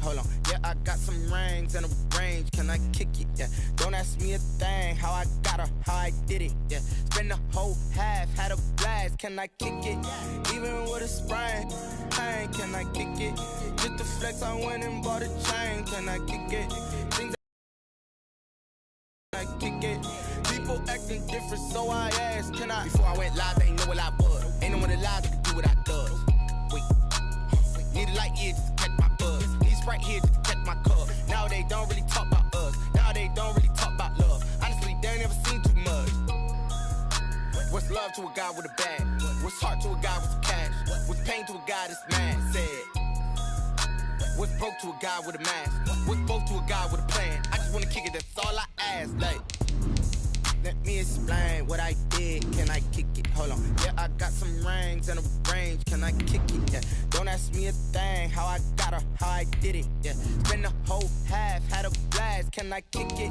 Hold on, yeah, I got some rings and a range. Can I kick it? Yeah, don't ask me a thing. How I got her, how I did it. Yeah, spend the whole half, had a blast. Can I kick it? Even with a sprain, pain. Can I kick it? Just to flex, I went and bought a chain. Can I kick it? Things I kick it. People acting different, so I asked, can I? Before I went live, they ain't know what I was. Ain't no one alive that can do what I does. Wait, need a light here just to catch my buzz. Need Sprite here just to catch my cup. Now they don't really talk about us. Now they don't really talk about love. Honestly, they ain't never seen too much. What's love to a guy with a bag? What's heart to a guy with some cash? What's pain to a guy that's mad? Said. What's broke to a guy with a mask? What's both to a guy with a plan? I just wanna kick it, that's all I ask. Like, let me explain what I did. Can I kick it? Hold on. Yeah, I got some rings and a range. Can I kick it? Yeah. Don't ask me a thing. How I got her, how I did it. Yeah. Spend the whole half, had a blast. Can I kick it?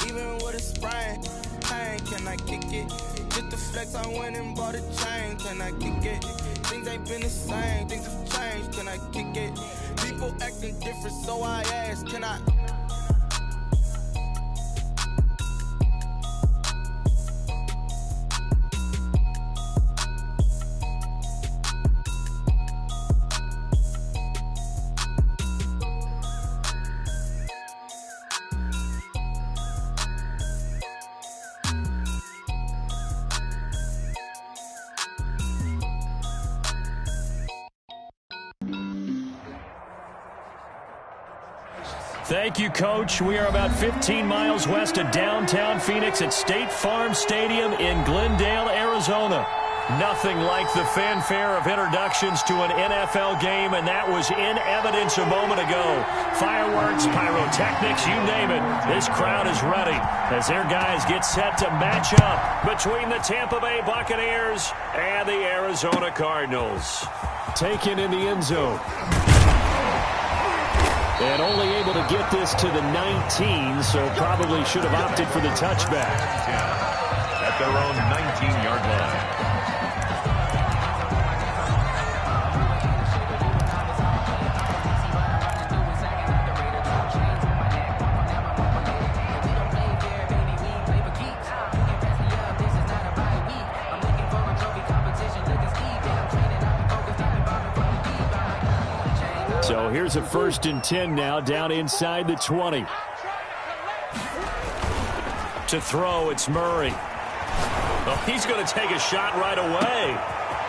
Even with a sprain, pain. Can I kick it? Just to flex, I went and bought a chain. Can I kick it? Things ain't been the same. Things have changed. Can I kick it? People acting different, so I ask, can I? Thank you, Coach. We are about 15 miles west of downtown Phoenix at State Farm Stadium in Glendale, Arizona. Nothing like the fanfare of introductions to an NFL game, and that was in evidence a moment ago. Fireworks, pyrotechnics, you name it. This crowd is ready as their guys get set to match up between the Tampa Bay Buccaneers and the Arizona Cardinals. Taken in the end zone. And only able to get this to the 19, so probably should have opted for the touchback. At their own 19-yard line. So here's a 1st and 10 now, down inside the 20. To throw, it's Murray. Well, he's going to take a shot right away.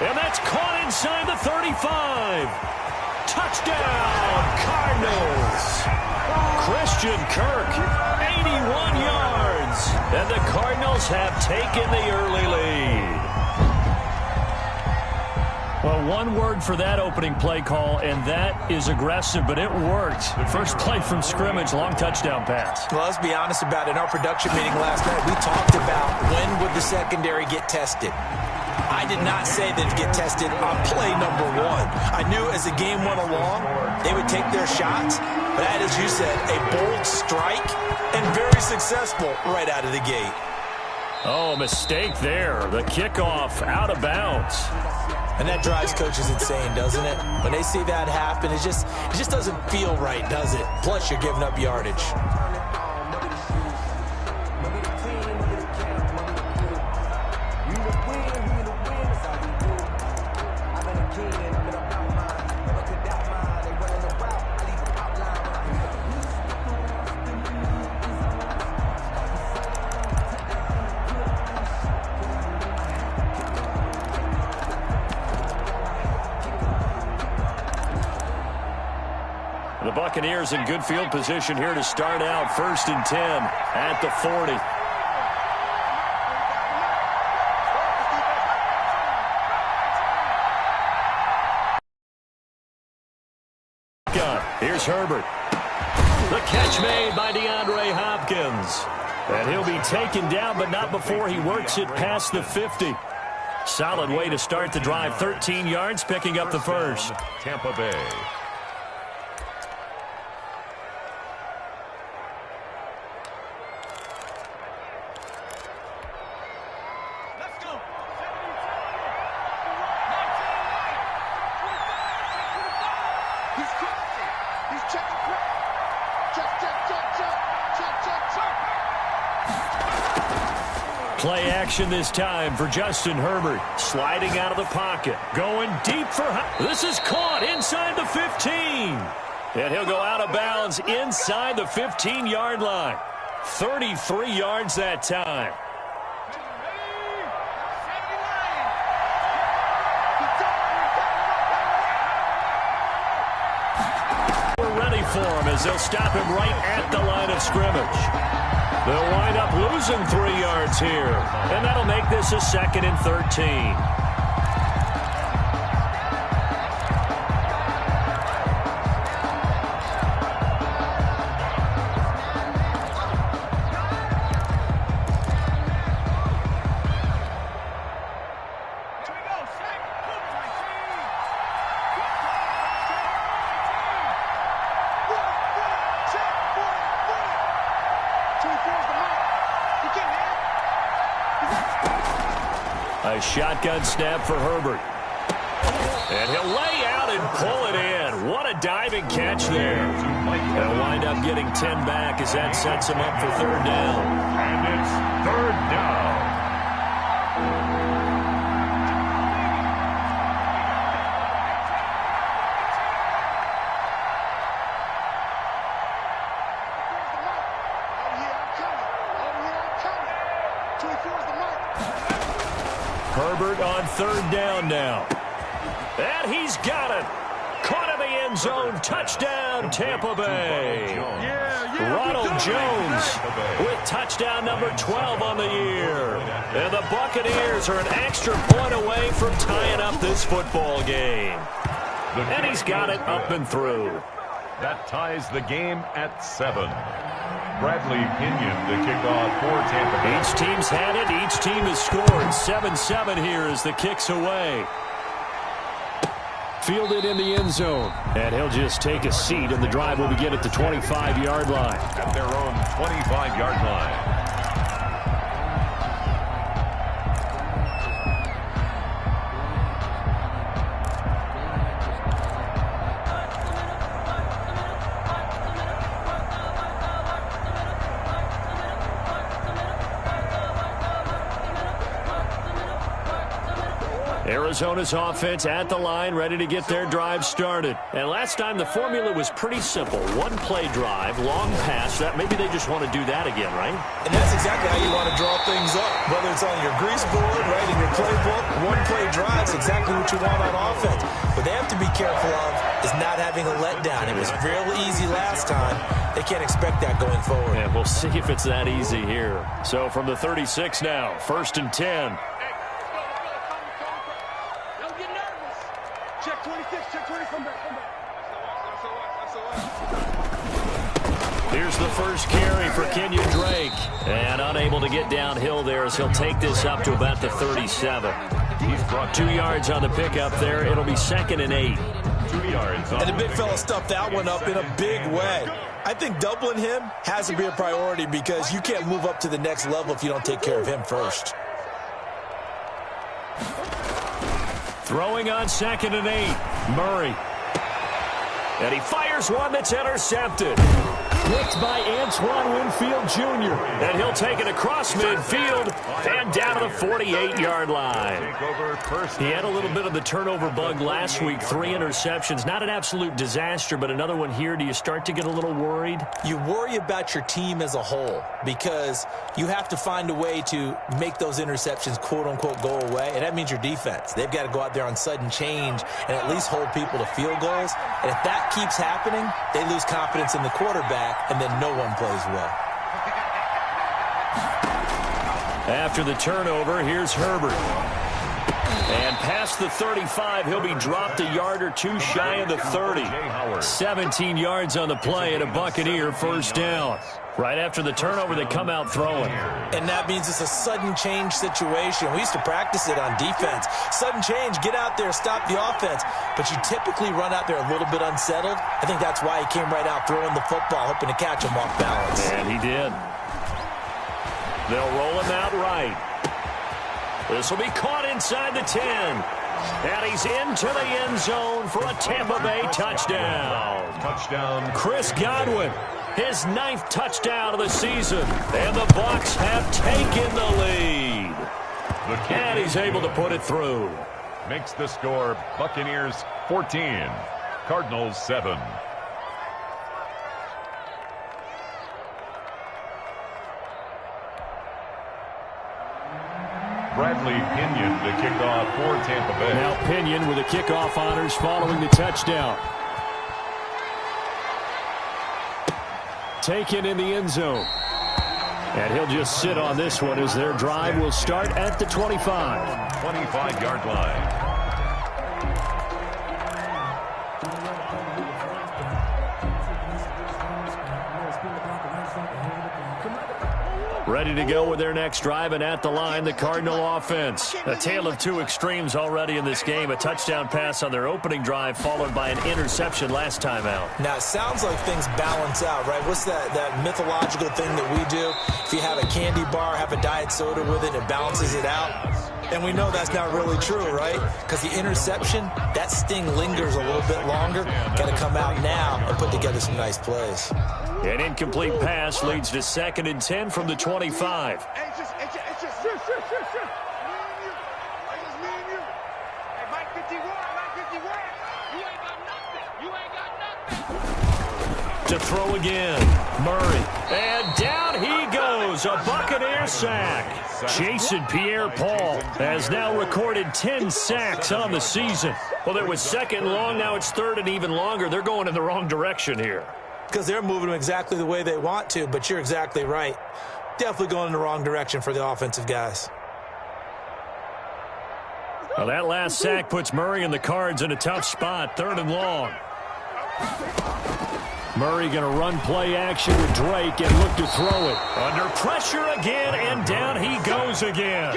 And that's caught inside the 35. Touchdown, Cardinals. Christian Kirk, 81 yards. And the Cardinals have taken the early lead. Well, one word for that opening play call, and that is aggressive, but it worked. First play from scrimmage, long touchdown pass. Well, let's be honest about it. In our production meeting last night, we talked about when would the secondary get tested. I did not say they'd get tested on play number 1. I knew as the game went along, they would take their shots. But that, as you said, a bold strike and very successful right out of the gate. Oh, mistake there. The kickoff out of bounds. And that drives coaches insane, doesn't it? When they see that happen, it just doesn't feel right, does it? Plus, you're giving up yardage. The Buccaneers in good field position here to start out. 1st and 10 at the 40. Here's Herbert. The catch made by DeAndre Hopkins. And he'll be taken down, but not before he works it past the 50. Solid way to start the drive. 13 yards, picking up the first. Tampa Bay. He's checking. He's checking. action this time for Justin Herbert. Sliding out of the pocket. Going deep for... This is caught inside the 15. And he'll go out of bounds inside the 15-yard line. 33 yards that time. We're ready for him as they'll stop him right at the line of scrimmage. They'll wind up losing 3 yards here. And that'll make this a 2nd and 13. A shotgun snap for Herbert. And he'll lay out and pull it in. What a diving catch there. They'll wind up getting 10 back as that sets him up for 3rd down. And it's 3rd down. Herbert on 3rd down now. And he's got it. Caught in the end zone. Touchdown, Tampa Bay. Ronald Jones with touchdown number 12 on the year. And the Buccaneers are an extra point away from tying up this football game. And he's got it up and through. That ties the game at 7. Bradley Pinion, the kickoff for Tampa Bay. Each team's had it. Each team has scored. 7-7 here as the kick's away. Fielded in the end zone. And he'll just take a seat, and the drive will begin at the 25-yard line. At their own 25-yard line. Arizona's offense at the line, ready to get their drive started. And last time the formula was pretty simple. One-play drive, long pass. That maybe they just want to do that again, right? And that's exactly how you want to draw things up. Whether it's on your grease board, right, in your playbook, one-play drive is exactly what you want on offense. What they have to be careful of is not having a letdown. It was real easy last time. They can't expect that going forward. And we'll see if it's that easy here. So from the 36 now, 1st and 10. Here's the first carry for Kenyon Drake. And unable to get downhill there as he'll take this up to about the 37. He's brought 2 yards on the pickup there. It'll be 2nd and 8. 2 yards. And the big fella stuffed that one up in a big way. I think doubling him has to be a priority because you can't move up to the next level if you don't take care of him first. Throwing on 2nd and 8. Murray. And he fires one that's intercepted. Picked by Antoine Winfield Jr. And he'll take it across midfield and down to the 48-yard line. He had a little bit of the turnover bug last week. 3 interceptions. Not an absolute disaster, but another one here. Do you start to get a little worried? You worry about your team as a whole because you have to find a way to make those interceptions, quote-unquote, go away. And that means your defense. They've got to go out there on sudden change and at least hold people to field goals. And if that keeps happening, they lose confidence in the quarterback, and then no one plays well. After the turnover, here's Herbert. And past the 35, he'll be dropped a yard or two shy of the 30. 17 yards on the play and a Buccaneer first down. Right after the turnover, they come out throwing. And that means it's a sudden change situation. We used to practice it on defense. Sudden change, get out there, stop the offense. But you typically run out there a little bit unsettled. I think that's why he came right out throwing the football, hoping to catch him off balance. And he did. They'll roll him out right. This will be caught inside the 10. And he's into the end zone for a Tampa Bay touchdown. Touchdown. Chris Godwin his 9th touchdown of the season. And the Bucs have taken the lead. And he's able to put it through. Makes the score Buccaneers 14, Cardinals 7. Bradley Pinion to kick off for Tampa Bay. Now Pinion with the kickoff honors following the touchdown. Taken in the end zone. And he'll just sit on this one as their drive will start at the 25. 25-yard line. Ready to go with their next drive, and at the line, the Cardinal offense. A tale of two extremes already in this game. A touchdown pass on their opening drive, followed by an interception last time out. Now, it sounds like things balance out, right? What's that mythological thing that we do? If you have a candy bar, have a diet soda with it, it balances it out. And we know that's not really true, right? Because the interception, that sting lingers a little bit longer. Got to come out now and put together some nice plays. An incomplete pass leads to 2nd and 10 from the 25. To throw again, Murray. And down he goes, a Buccaneer sack. Jason Pierre-Paul has now recorded 10 sacks on the season. Well, it was 2nd and long, now it's 3rd and even longer. They're going in the wrong direction here. Because they're moving them exactly the way they want to, but you're exactly right. Definitely going in the wrong direction for the offensive guys. Well, that last sack puts Murray and the Cards in a tough spot, 3rd and long. Murray going to run play action with Drake and look to throw it. Under pressure again, and down he goes again.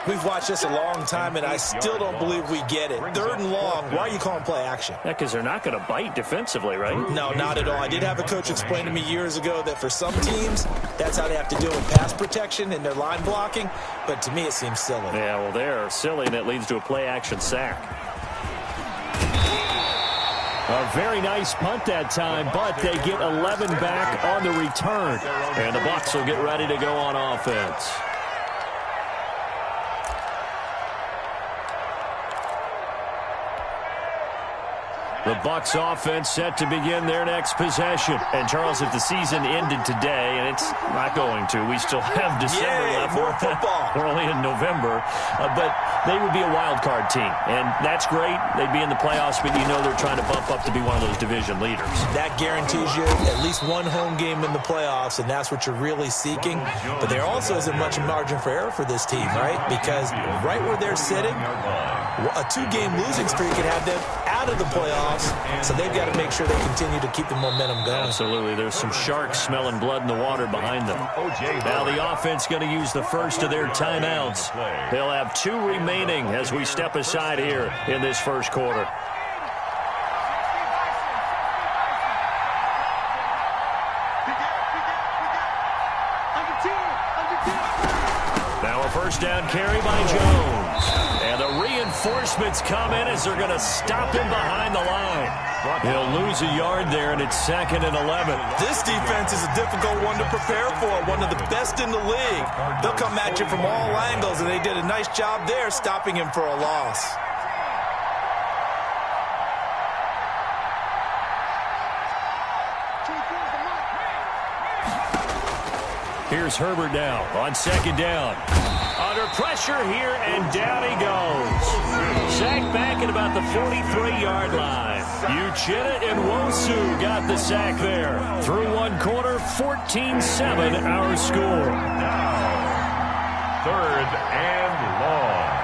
We've watched this a long time, and I still don't believe we get it. 3rd and long, why are you calling play action? Yeah, because they're not going to bite defensively, right? No, not at all. I did have a coach explain to me years ago that for some teams, that's how they have to deal with pass protection and their line blocking. But to me, it seems silly. Yeah, well, they're silly, and it leads to a play action sack. A very nice punt that time, but they get 11 back on the return. And the Bucs will get ready to go on offense. The Bucs offense set to begin their next possession. And, Charles, if the season ended today, and it's not going to, we still have December left. More football. We're only in November. But they would be a wild card team. And that's great. They'd be in the playoffs, but you know they're trying to bump up to be one of those division leaders. That guarantees you at least one home game in the playoffs, and that's what you're really seeking. But there also isn't much margin for error for this team, right? Because right where they're sitting, a 2-game losing streak could have them out of the playoffs. So they've got to make sure they continue to keep the momentum going. Absolutely. There's some sharks smelling blood in the water behind them. Now the offense going to use the first of their timeouts. They'll have 2 remaining as we step aside here in this first quarter. Now a first down carry by Jones. And the reinforcements come in as they're going to stop him behind the line. He'll lose a yard there, and it's 2nd and 11. This defense is a difficult one to prepare for, one of the best in the league. They'll come at you from all angles, and they did a nice job there stopping him for a loss. Here's Herbert now on 2nd down. Under pressure here, and down he goes. Sacked back at about the 43-yard line. Uchenna and Wosu got the sack there. Through one quarter, 14-7 our score. 3rd and long.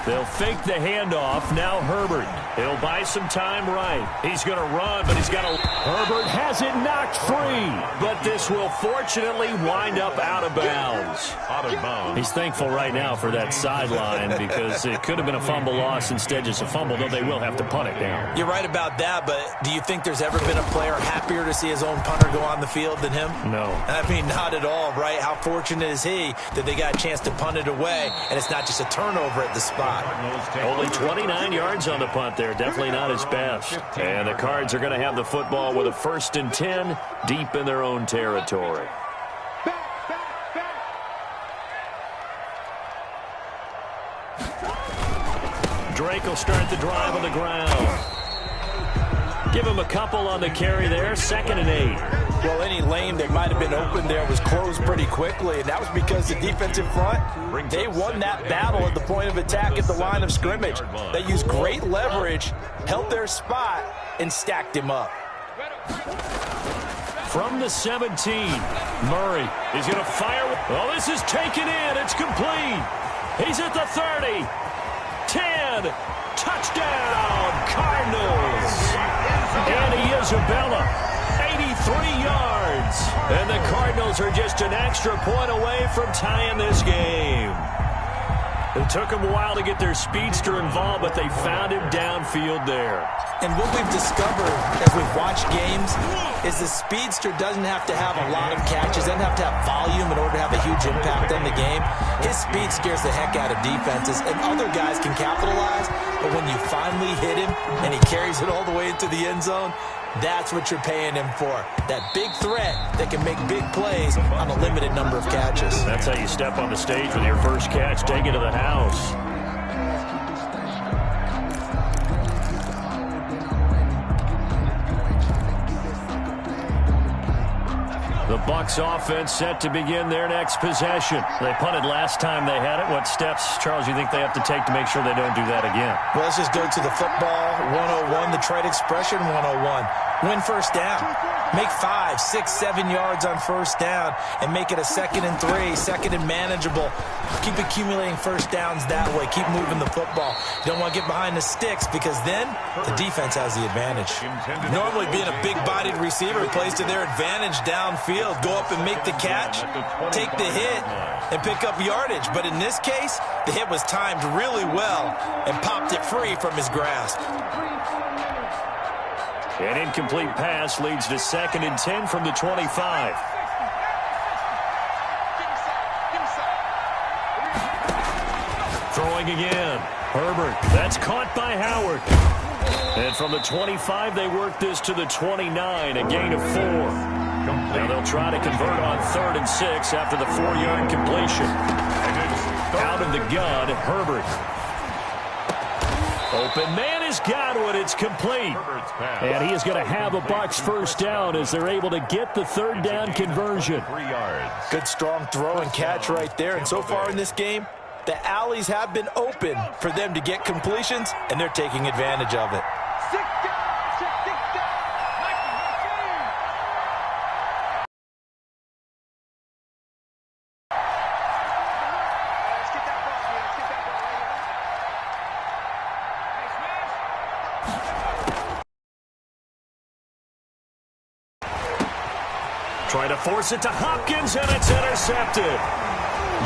They'll fake the handoff. Now Herbert. He'll buy some time right. He's going to run, but he's got to... Herbert has it knocked free, but this will fortunately wind up out of bounds. Out of bounds. He's thankful right now for that sideline because it could have been a fumble loss, instead just a fumble, though they will have to punt it down. You're right about that, but do you think there's ever been a player happier to see his own punter go on the field than him? No. I mean, not at all, right? How fortunate is he that they got a chance to punt it away, and it's not just a turnover at the spot. Only 29 yards on the punt there. Definitely not his best. And the Cards are going to have the football with a 1st and 10 deep in their own territory. Drake will start the drive on the ground. Give him a couple on the carry there. 2nd and 8. Well, any lane that might have been open there was closed pretty quickly, and that was because the defensive front, they won that battle at the point of attack at the line of scrimmage. They used great leverage, held their spot, and stacked him up. From the 17, Murray is going to fire. Oh, this is taken in. It's complete. He's at the 30. 10. Touchdown, Cardinals. Andy Isabella, 83 yards. And the Cardinals are just an extra point away from tying this game. It took them a while to get their speedster involved, but they found him downfield there. And what we've discovered as we've watched games is the speedster doesn't have to have a lot of catches, doesn't have to have volume in order to have a huge impact on the game. His speed scares the heck out of defenses, and other guys can capitalize, but when you finally hit him and he carries it all the way into the end zone, that's what you're paying him for. That big threat that can make big plays on a limited number of catches. That's how you step on the stage with your first catch. Take it to the house. The Bucs offense set to begin their next possession. They punted last time they had it. What steps, Charles, you think they have to take to make sure they don't do that again? Well, let's just go to the football 101, the trade expression 101. Win first down. Make 5, 6, 7 yards on first down and make it a 2nd and 3, 2nd and manageable. Keep accumulating first downs that way. Keep moving the football. You don't want to get behind the sticks because then the defense has the advantage. Normally being a big-bodied receiver plays to their advantage downfield. Go up and make the catch, take the hit, and pick up yardage. But in this case, the hit was timed really well and popped it free from his grasp. An incomplete pass leads to 2nd and 10 from the 25. Throwing again. Herbert. That's caught by Howard. And from the 25, they work this to the 29, a gain of 4. Now they'll try to convert on 3rd and 6 after the 4-yard completion. Out of the gun, Herbert. Open man has got one. It's complete. And he is going to have a Bucs first down as they're able to get the 3rd down conversion. 3 yards. Good strong throw and catch right there. And so far in this game, the alleys have been open for them to get completions, and they're taking advantage of it. Trying to force it to Hopkins, and it's intercepted.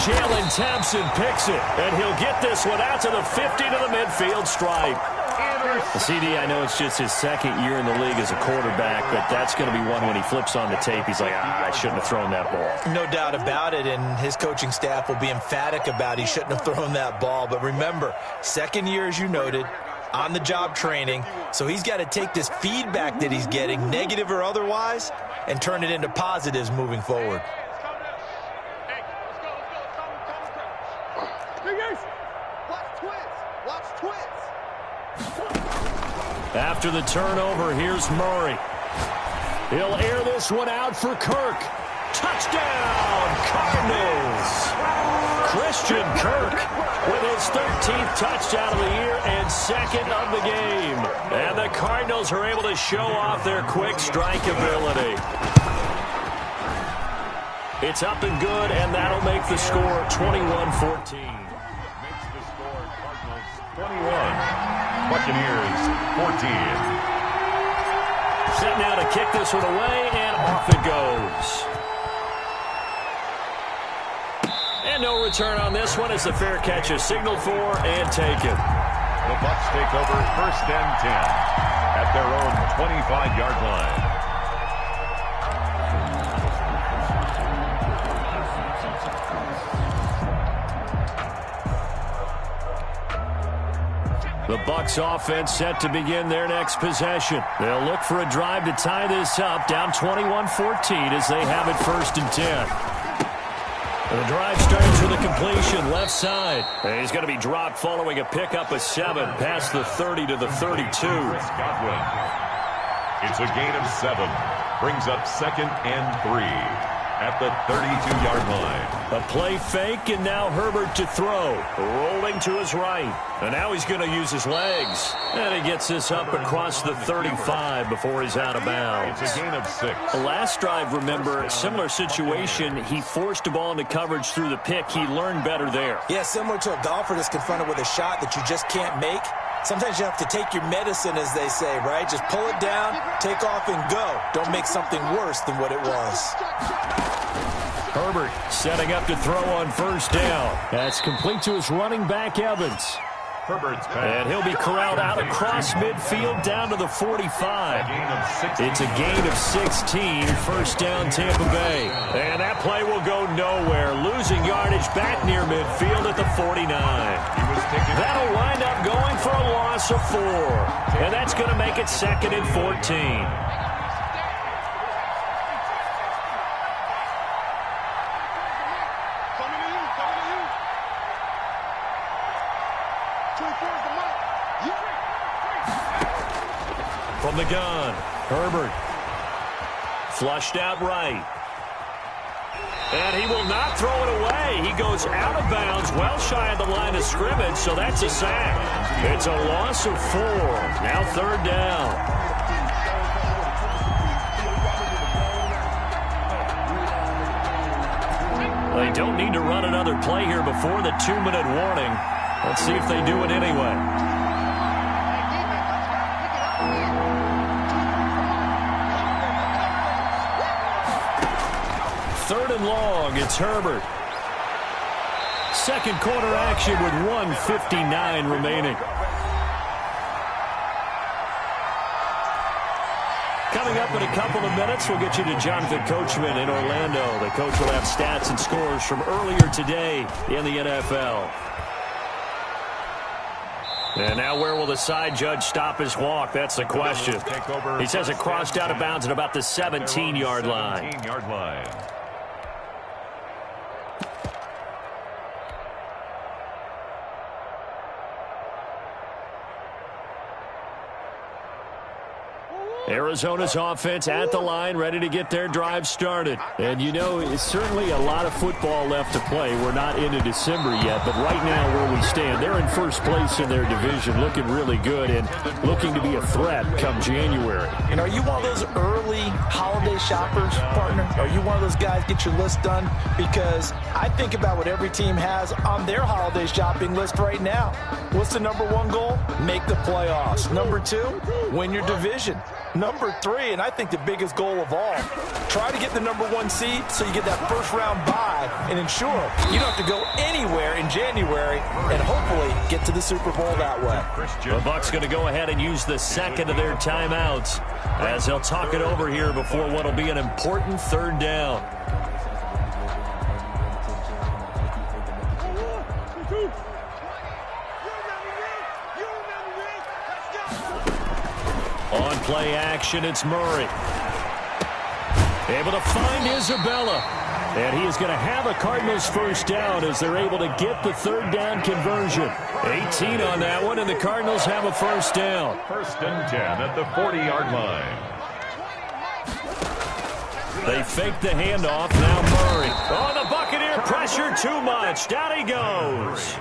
Jalen Thompson picks it, and he'll get this one out to the 50 to the midfield stripe. The CD, I know it's just his 2nd year in the league as a quarterback, but that's going to be one when he flips on the tape. He's like, I shouldn't have thrown that ball. No doubt about it, and his coaching staff will be emphatic about he shouldn't have thrown that ball. But remember, 2nd year, as you noted, on-the-job training, so he's got to take this feedback that he's getting, negative or otherwise, and turn it into positives moving forward. After the turnover, here's Murray. He'll air this one out for Kirk. Touchdown, Cardinals! Christian Kirk with his 13th touchdown of the year and 2nd of the game. And the Cardinals are able to show off their quick strike ability. It's up and good, and that'll make the score 21-14. Makes the score Cardinals 21. Buccaneers 14. Set now to kick this one away, and off it goes. And no return on this one as the fair catch is signaled for and taken. The Bucs take over 1st and 10 at their own 25-yard line. The Bucs offense set to begin their next possession. They'll look for a drive to tie this up, down 21-14 as they have it 1st and 10. The drive starts with a completion left side. And he's going to be dropped following a pickup of 7 past the 30 to the 32. Godwin. It's a gain of 7. Brings up 2nd and 3 at the 32-yard line. A play fake, and now Herbert to throw. Rolling to his right. And now he's going to use his legs. And he gets this up across the 35 before he's out of bounds. It's a gain of 6. The last drive, remember, similar situation. He forced a ball into coverage through the pick. He learned better there. Yeah, similar to a golfer that's confronted with a shot that you just can't make. Sometimes you have to take your medicine, as they say, right? Just pull it down, take off, and go. Don't make something worse than what it was. Herbert setting up to throw on 1st down. That's complete to his running back, Evans. Herbert's pass. And he'll be corralled out across midfield down to the 45. It's a gain of 16, 1st down Tampa Bay. And that play will go nowhere, losing yardage back near midfield at the 49. That'll wind up going for a loss of 4. And that's going to make it 2nd and 14. From the gun, Herbert. Flushed out right. And he will not throw it away. He goes out of bounds, well shy of the line of scrimmage, so that's a sack. It's a loss of 4. Now 3rd down. They don't need to run another play here before the 2-minute warning. Let's see if they do it anyway. 3rd and long, it's Herbert. 2nd quarter action with 1:59 remaining. Coming up in a couple of minutes, we'll get you to Jonathan Coachman in Orlando. The coach will have stats and scores from earlier today in the NFL. And now where will the side judge stop his walk? That's the question. He says it crossed out of bounds at about the 17-yard line. Arizona's offense at the line, ready to get their drive started. And, you know, it's certainly a lot of football left to play. We're not into December yet, but right now where we stand, they're in 1st place in their division, looking really good and looking to be a threat come January. And are you one of those early holiday shoppers, partner? Are you one of those guys get your list done? Because I think about what every team has on their holiday shopping list right now. What's the #1 goal? Make the playoffs. #2, win your division. #3, and I think the biggest goal of all, try to get the #1 seed so you get that 1st-round bye and ensure you don't have to go anywhere in January and hopefully get to the Super Bowl that way. The Bucs going to go ahead and use the 2nd of their timeouts as they'll talk it over here before what will be an important 3rd down. On play action, it's Murray. Able to find Isabella. And he is going to have a Cardinals 1st down as they're able to get the 3rd down conversion. 18 on that one, and the Cardinals have a 1st down. 1st and 10 at the 40-yard line. They fake the handoff. Now Murray. Oh, the Buccaneer pressure too much. Down he goes.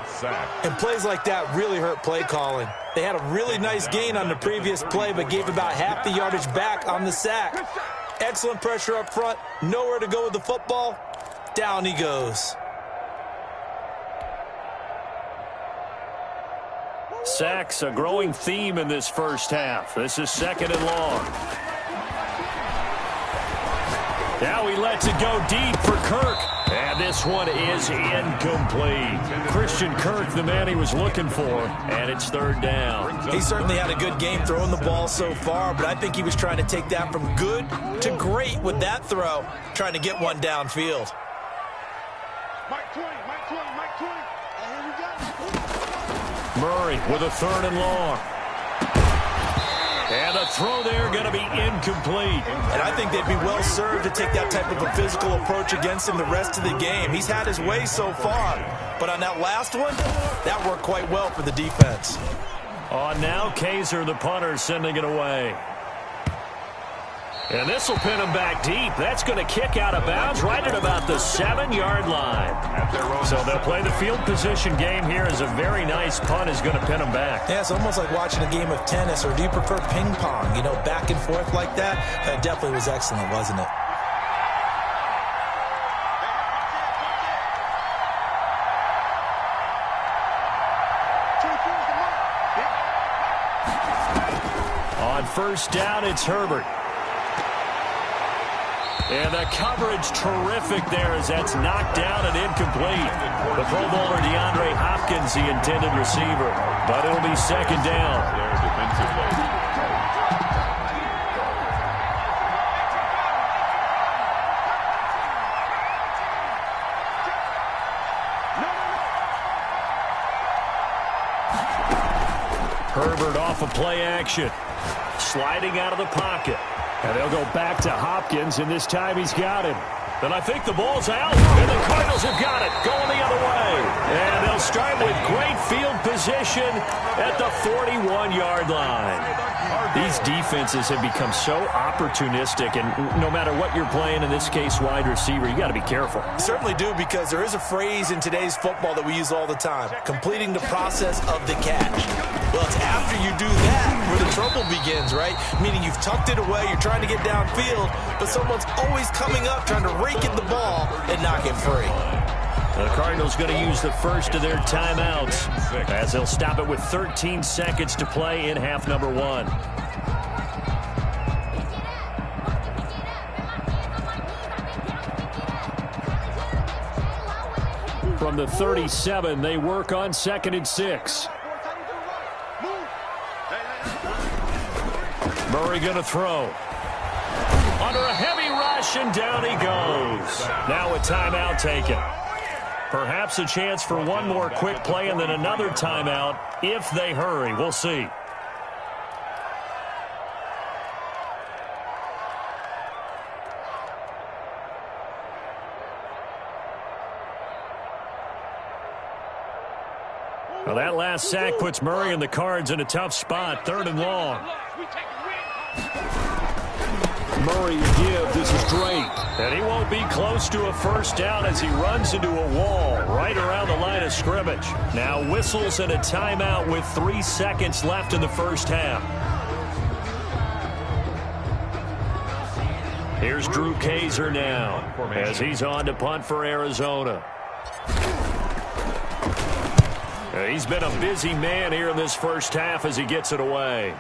And plays like that really hurt play calling. They had a really nice gain on the previous play, but gave about half the yardage back on the sack. Excellent pressure up front. Nowhere to go with the football. Down he goes. Sacks, a growing theme in this first half. This is 2nd and long. Now he lets it go deep for Kirk. And this one is incomplete. Christian Kirk, the man he was looking for, and it's 3rd down. He certainly had a good game throwing the ball so far, but I think he was trying to take that from good to great with that throw, trying to get one downfield. Mike 20. And here we go. Murray with a 3rd and long. And the throw there going to be incomplete. And I think they'd be well served to take that type of a physical approach against him the rest of the game. He's had his way so far, but on that last one, that worked quite well for the defense. Now Kaiser, the punter, sending it away. And this will pin him back deep. That's going to kick out of bounds right at about the 7-yard line. So they'll play the field position game here as a very nice punt is going to pin him back. Yeah, it's almost like watching a game of tennis, or do you prefer ping pong? You know, back and forth like that? That definitely was excellent, wasn't it? On 1st down, it's Herbert. And the coverage terrific there as that's knocked down and incomplete. The Pro Bowler DeAndre Hopkins, the intended receiver. But it'll be 2nd down. Herbert off of play action. Sliding out of the pocket. And they'll go back to Hopkins, and this time he's got him. And I think the ball's out, and the Cardinals have got it, going the other way. And they'll start with great field position at the 41-yard line. These defenses have become so opportunistic, and no matter what you're playing, in this case wide receiver, you got to be careful. You certainly do, because there is a phrase in today's football that we use all the time, completing the process of the catch. Well, it's after you do that where the trouble begins, right? Meaning you've tucked it away, you're trying to get downfield, but someone's always coming up trying to rake in the ball and knock it free. The Cardinals going to use the first of their timeouts as they'll stop it with 13 seconds to play in half number 1. From the 37, they work on 2nd and 6. Murray going to throw. Under a heavy rush, and down he goes. Now a timeout taken. Perhaps a chance for one more quick play and then another timeout if they hurry. We'll see. Well, that last sack puts Murray and the Cards in a tough spot. 3rd and long. Murray give. This is Drake. And he won't be close to a 1st down as he runs into a wall right around the line of scrimmage. Now whistles and a timeout with 3 seconds left in the first half. Here's Drew Kaiser now as he's on to punt for Arizona. He's been a busy man here in this first half as he gets it away.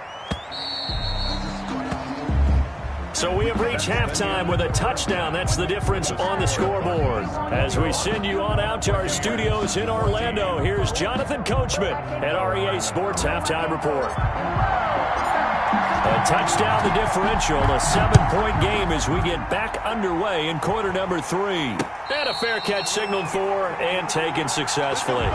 So we have reached halftime with a touchdown. That's the difference on the scoreboard. As we send you on out to our studios in Orlando, here's Jonathan Coachman at REA Sports Halftime Report. A touchdown, the differential, a 7-point game as we get back underway in quarter number 3. And a fair catch signaled for and taken successfully.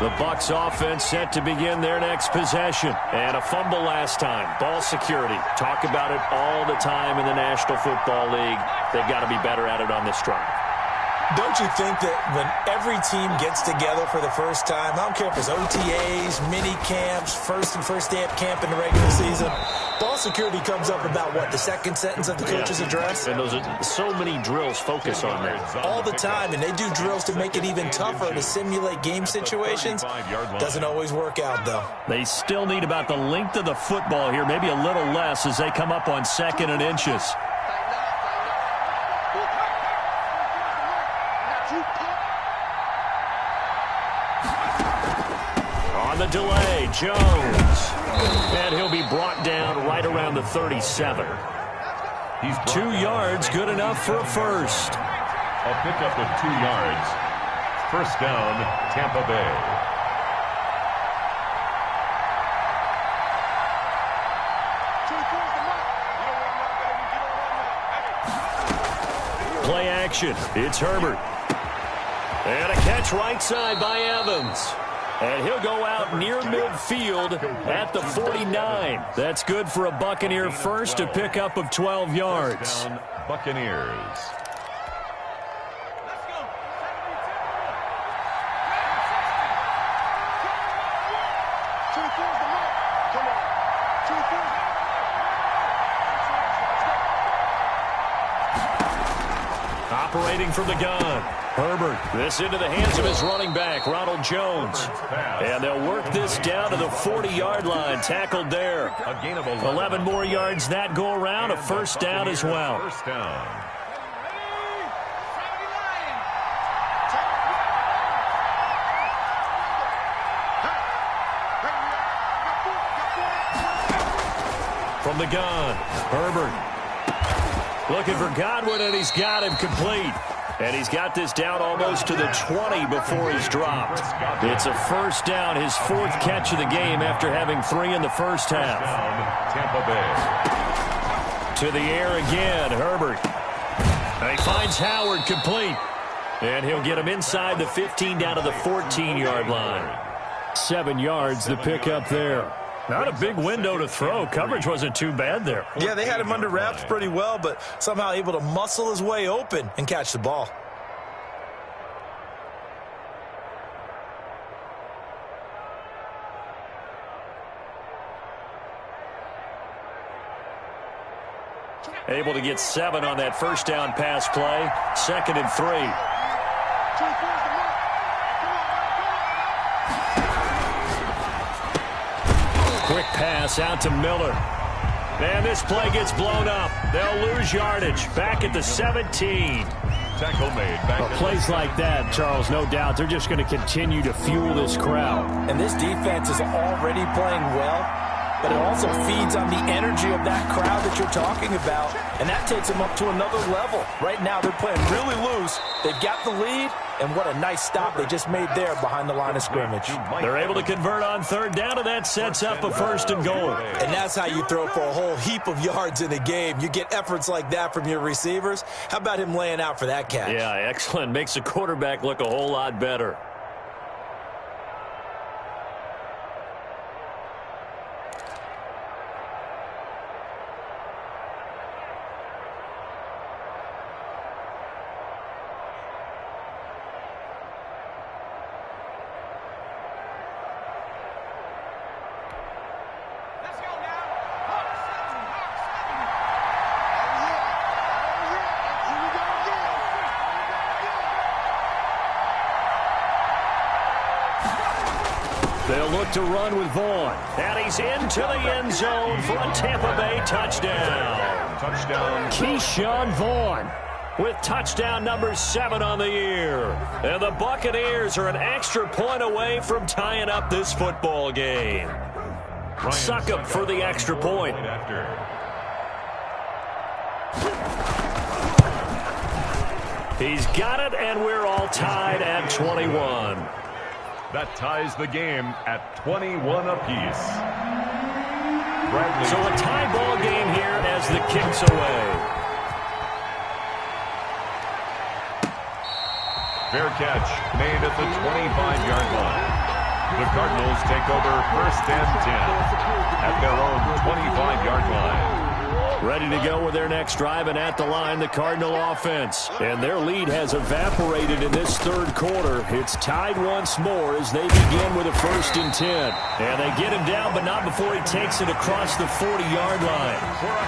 The Bucs offense set to begin their next possession. And a fumble last time. Ball security. Talk about it all the time in the National Football League. They've got to be better at it on this drive. Don't you think that when every team gets together for the first time, I don't care if it's OTAs, mini camps, first day of camp in the regular season, ball security comes up about what, the second sentence of the coach's address? And those are so many drills focus on that. All the time, and they do drills to make it even tougher to simulate game situations. Doesn't always work out, though. They still need about the length of the football here, maybe a little less as they come up on 2nd and inches. On the delay, Jones. And he'll be brought down right around the 37. He's 2 yards, good enough for a first. A pickup of 2 yards. First down, Tampa Bay. Play action. It's Herbert. And a catch right side by Evans. And he'll go out near midfield at the 49. That's good for a Buccaneer first, a pickup of 12 yards. Buccaneers. Operating from the gun. Herbert. This into the hands of his running back, Ronald Jones. And they'll work this down to the 40-yard line. Tackled there. A gain of 11 more yards that go around. A first down as well. First down. From the gun, Herbert. Looking for Godwin, and he's got him complete. And he's got this down almost to the 20 before he's dropped. It's a first down, his 4th catch of the game after having 3 in the first half. Tampa Bay. To the air again, Herbert. And he finds Howard complete. And he'll get him inside the 15 down to the 14-yard line. 7 yards, the pickup there. Not a big window to throw. Coverage wasn't too bad there. Yeah, they had him under wraps pretty well, but somehow able to muscle his way open and catch the ball. Able to get 7 on that first down pass play. 2nd and 3. Quick pass out to Miller. And this play gets blown up. They'll lose yardage. Back at the 17. Tackle made. Plays like that, Charles, no doubt, they're just going to continue to fuel this crowd. And this defense is already playing well, but it also feeds on the energy of that crowd that you're talking about, and that takes them up to another level. Right now, they're playing really loose. They've got the lead, and what a nice stop they just made there behind the line of scrimmage. They're able to convert on 3rd down, and that sets up a 1st and goal. And that's how you throw for a whole heap of yards in a game. You get efforts like that from your receivers. How about him laying out for that catch? Yeah, excellent. Makes the quarterback look a whole lot better. They'll look to run with Vaughn. And he's into the end zone for a Tampa Bay touchdown. Touchdown. Keyshawn Vaughn with touchdown number 7 on the year. And the Buccaneers are an extra point away from tying up this football game. Succop for the extra point. He's got it, and we're all tied at 21. That ties the game at 21 apiece. Bradley. So a tie ball game here as the kick's away. Fair catch made at the 25-yard line. The Cardinals take over 1st and 10 at their own 25-yard line. Ready to go with their next drive, and at the line, the Cardinal offense. And their lead has evaporated in this third quarter. It's tied once more as they begin with a 1st and 10. And they get him down, but not before he takes it across the 40-yard line.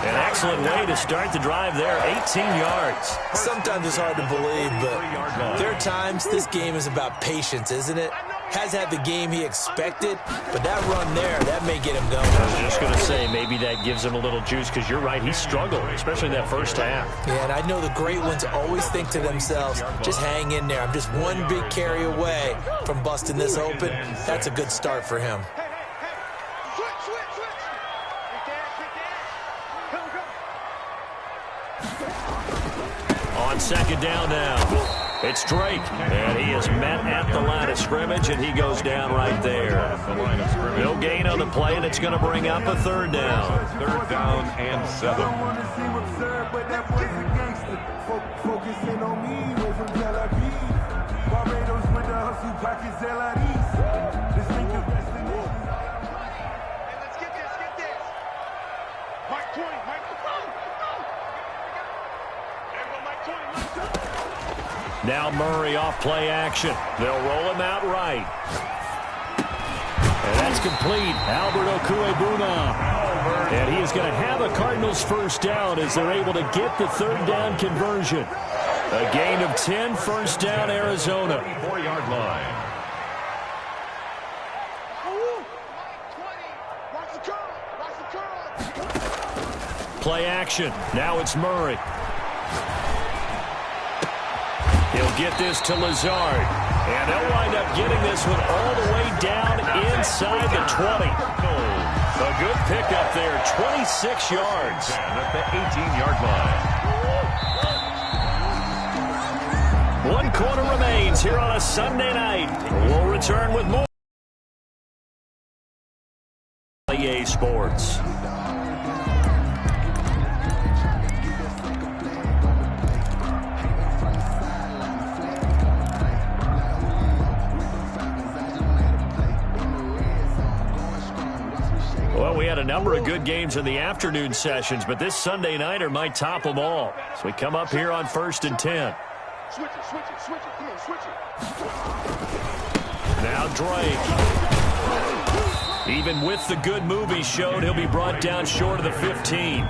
An excellent way to start the drive there, 18 yards. Sometimes it's hard to believe, but there are times this game is about patience, isn't it? Has had the game he expected, but that run there, that may get him going. I was just going to say, maybe that gives him a little juice, because you're right, he struggled, especially that first half. Yeah, and I know the great ones always think to themselves, just hang in there. I'm just one big carry away from busting this open. That's a good start for him. On 2nd down now. It's Drake, and he is met at the line of scrimmage, and he goes down right there. No gain on the play, and it's going to bring up a 3rd down. 3rd down and 7. Focusing on me, way from Tel Aviv. Barbados with the hustle pockets, LREs. Distinctive destination. Hey, let's get this. Mike 20, Mike 20. Everyone, Mike 20. Now Murray off play action. They'll roll him out right. And that's complete. Albert Okuebuna. And he is going to have a Cardinals 1st down as they're able to get the 3rd down conversion. A gain of 10, 1st down, Arizona. 4-yard line. Play action. Now it's Murray. He'll get this to Lazard. And they'll wind up getting this one all the way down inside the 20. A good pickup there, 26 yards. At the 18-yard line. 1 quarter remains here on a Sunday night. We'll return with more EA Sports. Well, we had a number of good games in the afternoon sessions, but this Sunday nighter might top them all. So we come up here on 1st and 10. Switch it. Come on, switch it. Now Drake. Even with the good move he showed, he'll be brought down short of the 15.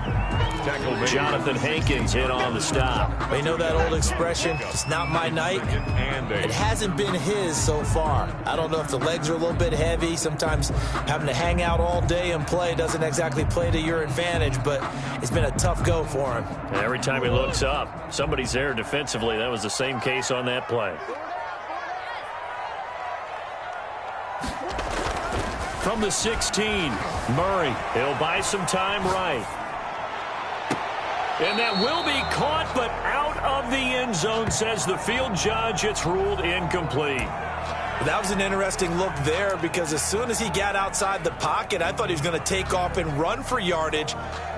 Jonathan Hankins hit on the stop. You know that old expression, it's not my night? It hasn't been his so far. I don't know if the legs are a little bit heavy. Sometimes having to hang out all day and play doesn't exactly play to your advantage, but it's been a tough go for him. And every time he looks up, somebody's there defensively. That was the same case on that play. From the 16, Murray. He'll buy some time right. And that will be caught, but out of the end zone, says the field judge. It's ruled incomplete. That was an interesting look there, because as soon as he got outside the pocket, I thought he was going to take off and run for yardage.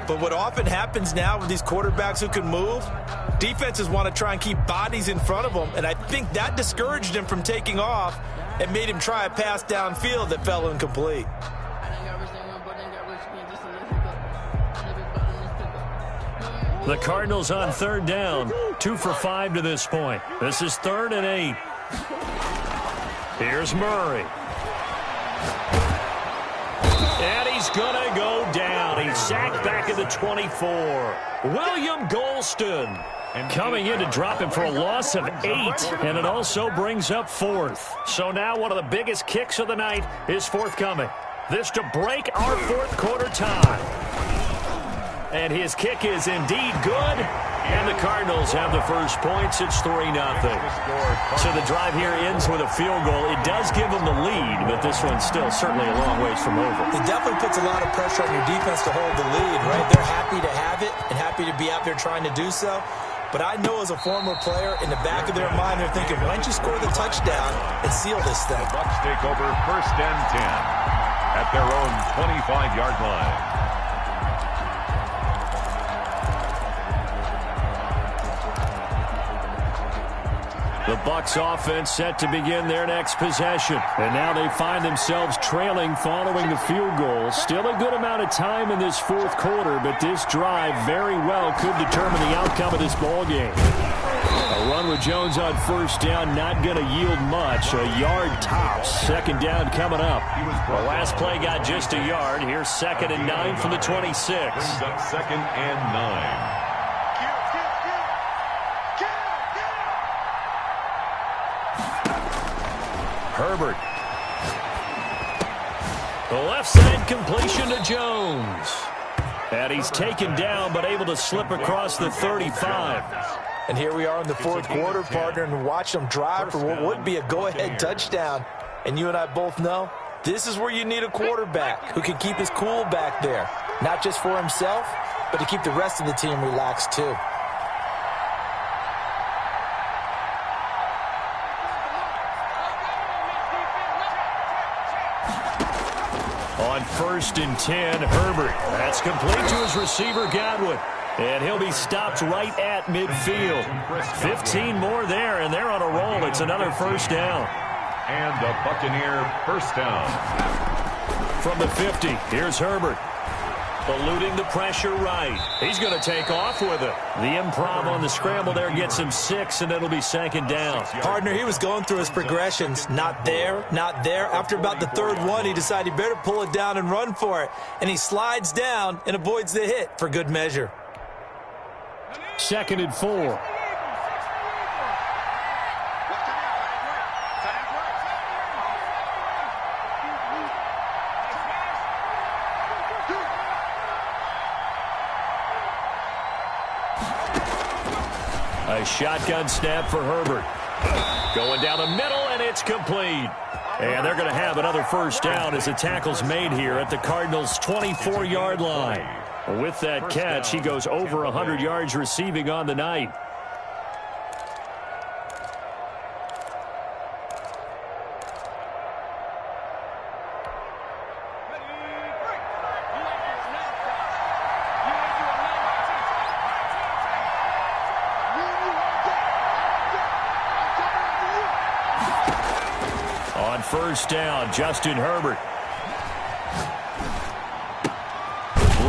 But what often happens now with these quarterbacks who can move, defenses want to try and keep bodies in front of them, and I think that discouraged him from taking off and made him try a pass downfield that fell incomplete. The Cardinals on 3rd down, 2 for 5 to this point. This is 3rd and 8. Here's Murray. And he's going to go down. He's sacked back at the 24. William Golston coming in to drop him for a loss of 8, and it also brings up 4th. So now one of the biggest kicks of the night is forthcoming. This to break our 4th quarter tie. And his kick is indeed good. And the Cardinals have the first points. It's 3-0. So the drive here ends with a field goal. It does give them the lead, but this one's still certainly a long ways from over. It definitely puts a lot of pressure on your defense to hold the lead, right? They're happy to have it and happy to be out there trying to do so. But I know as a former player, in the back of their mind, they're thinking, why don't you score the touchdown and seal this thing? The Bucs take over 1st and 10 at their own 25-yard line. The Bucs offense set to begin their next possession. And now they find themselves trailing following the field goal. Still a good amount of time in this fourth quarter, but this drive very well could determine the outcome of this ball game. A run with Jones on first down, not going to yield much. A yard tops. Second down coming up. The last play got just a yard. Here's 2nd and 9 from the 26. Brings up 2nd and 9. Herbert. The left side completion to Jones. And he's taken down, but able to slip across the 35. And here we are in the fourth quarter, partner, and watch them drive for what would be a go-ahead touchdown. And you and I both know this is where you need a quarterback who can keep his cool back there. Not just for himself, but to keep the rest of the team relaxed too. On 1st and 10, Herbert. That's complete to his receiver, Godwin. And he'll be stopped right at midfield. 15 more there, and they're on a roll. It's another first down. And a Buccaneer first down. From the 50, here's Herbert. Eluding the pressure right. He's going to take off with it. The improv on the scramble there gets him 6, and it'll be 2nd down. Partner, he was going through his progressions. Not there, not there. After about the third one, he decided he better pull it down and run for it. And he slides down and avoids the hit for good measure. 2nd and 4. A shotgun snap for Herbert. Going down the middle, and it's complete. And they're going to have another first down as the tackle's made here at the Cardinals' 24-yard line. With that catch, he goes over 100 yards receiving on the night. On first down, Justin Herbert.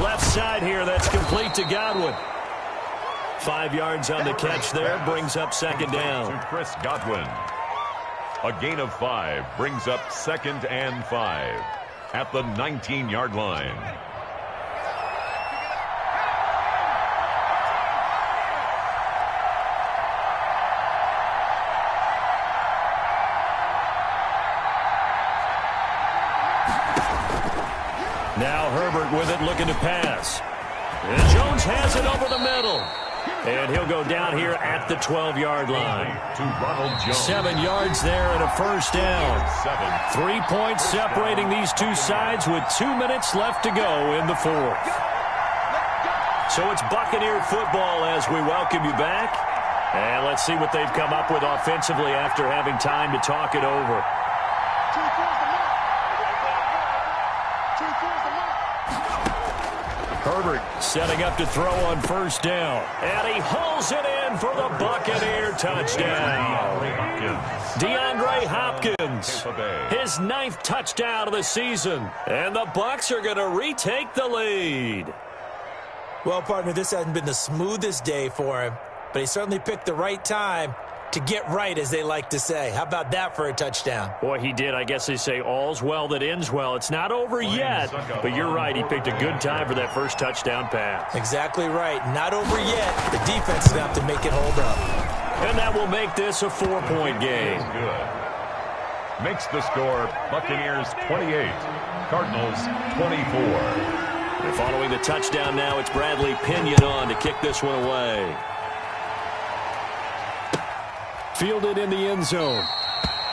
Left side here, that's complete to Godwin. 5 yards on the catch there, brings up 2nd down. To Chris Godwin. A gain of 5 brings up 2nd and 5 at the 19-yard line. Now Herbert with it, looking to pass. And Jones has it over the middle. And he'll go down here at the 12-yard line. To Ronald Jones. 7 yards there and a first down. 3 points separating these two sides with 2 minutes left to go in the fourth. So it's Buccaneer football as we welcome you back. And let's see what they've come up with offensively after having time to talk it over. Herbert setting up to throw on first down. And he hauls it in for the Buccaneer touchdown. DeAndre Hopkins, his 9th touchdown of the season. And the Bucs are going to retake the lead. Well, partner, this hasn't been the smoothest day for him, but he certainly picked the right time to get right, as they like to say. How about that for a touchdown? Boy, he did. I guess they say all's well that ends well. It's not over yet, but you're right. He picked a good time for that first touchdown pass. Exactly right. Not over yet. The defense is going to have to make it hold up. And that will make this a 4-point game. Good. Makes the score Buccaneers 28, Cardinals 24. And following the touchdown now, it's Bradley Pinion on to kick this one away. Fielded in the end zone.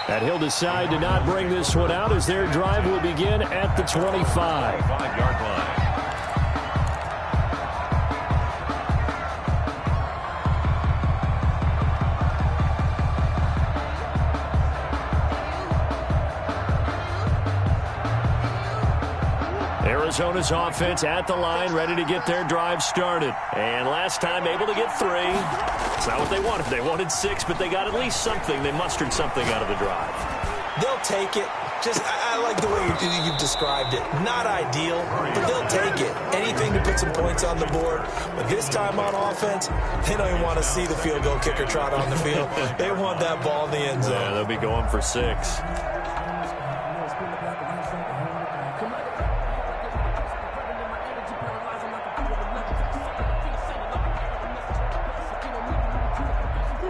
And he'll decide to not bring this one out as their drive will begin at the 25. 5-yard line. Arizona's offense at the line, ready to get their drive started. And last time, able to get 3. It's not what they wanted. They wanted 6, but they got at least something. They mustered something out of the drive. They'll take it. I like the way you've described it. Not ideal, but they'll take it. Anything to put some points on the board. But this time on offense, they don't even want to see the field goal kicker trot on the field. They want that ball in the end zone. Yeah, they'll be going for 6.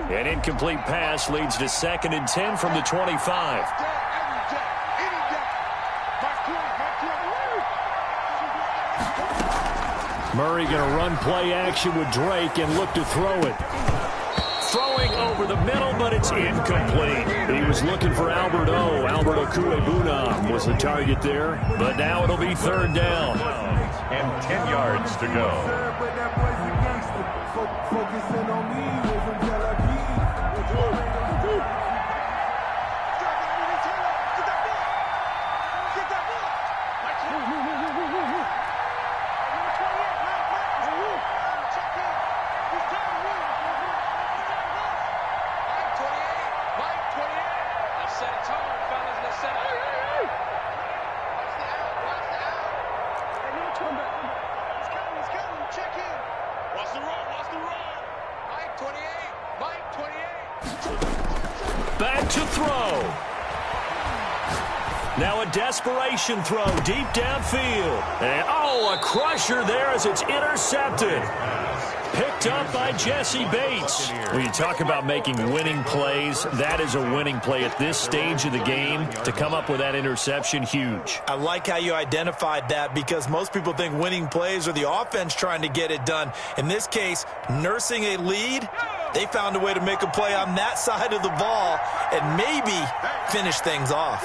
An incomplete pass leads to 2nd and 10 from the 25. Murray going to run play action with Drake and look to throw it. Throwing over the middle, but it's incomplete. He was looking for Albert Okuebunam was the target there, but now it'll be 3rd down. And 10 yards to go. Focusing on me, from Tel Aviv. Back to throw. Now a desperation throw deep downfield. And, a crusher there as it's intercepted. Picked up by Jesse Bates. When you talk about making winning plays, that is a winning play at this stage of the game. To come up with that interception, huge. I like how you identified that because most people think winning plays are the offense trying to get it done. In this case, nursing a lead, they found a way to make a play on that side of the ball and maybe finish things off.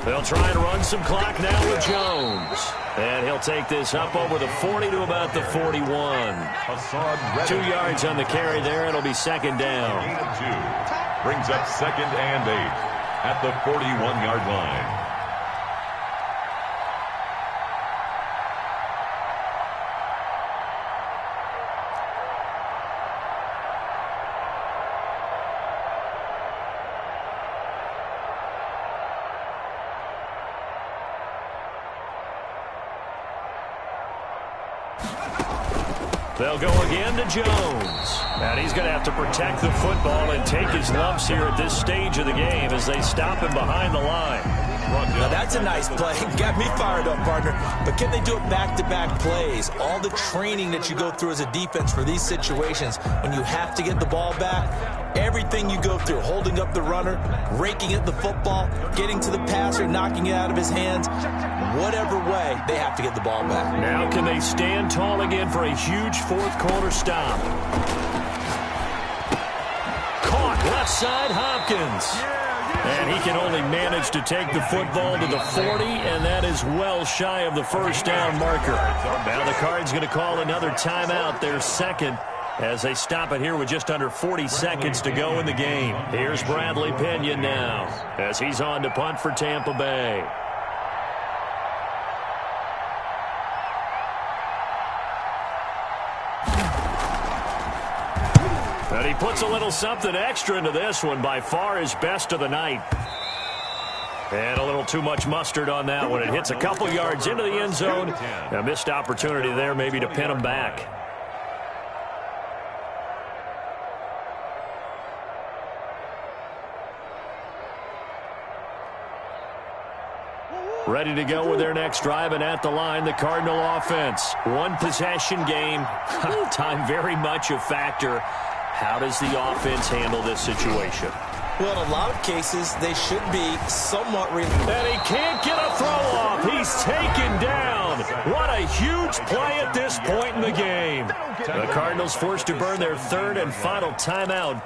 They'll try and run some clock now with Jones. And he'll take this up over the 40 to about the 41. 2 yards on the carry there. It'll be 2nd down. Gain of 2. Brings up 2nd and 8 at the 41-yard line. They'll go again to Jones. And he's going to have to protect the football and take his lumps here at this stage of the game as they stop him behind the line. Now that's a nice play. Got me fired up, partner. But can they do it back-to-back plays? All the training that you go through as a defense for these situations, when you have to get the ball back, everything you go through, holding up the runner, raking at the football, getting to the passer, knocking it out of his hands, whatever way, they have to get the ball back. Now can they stand tall again for a huge 4th quarter stop? Caught left side, Hopkins. And he can only manage to take the football to the 40, and that is well shy of the 1st down marker. Now the Cards going to call another timeout, their 2nd, as they stop it here with just under 40 seconds to go in the game. Here's Bradley Pinion now as he's on to punt for Tampa Bay. And he puts a little something extra into this one, by far his best of the night. And a little too much mustard on that one. It hits a couple yards into the end zone. A missed opportunity there maybe to pin him back. Ready to go with their next drive, and at the line, the Cardinal offense. One possession game. Time very much a factor. How does the offense handle this situation? Well, in a lot of cases, they should be somewhat And he can't get a throw off. He's taken down. What a huge play at this point in the game. The Cardinals forced to burn their 3rd and final timeout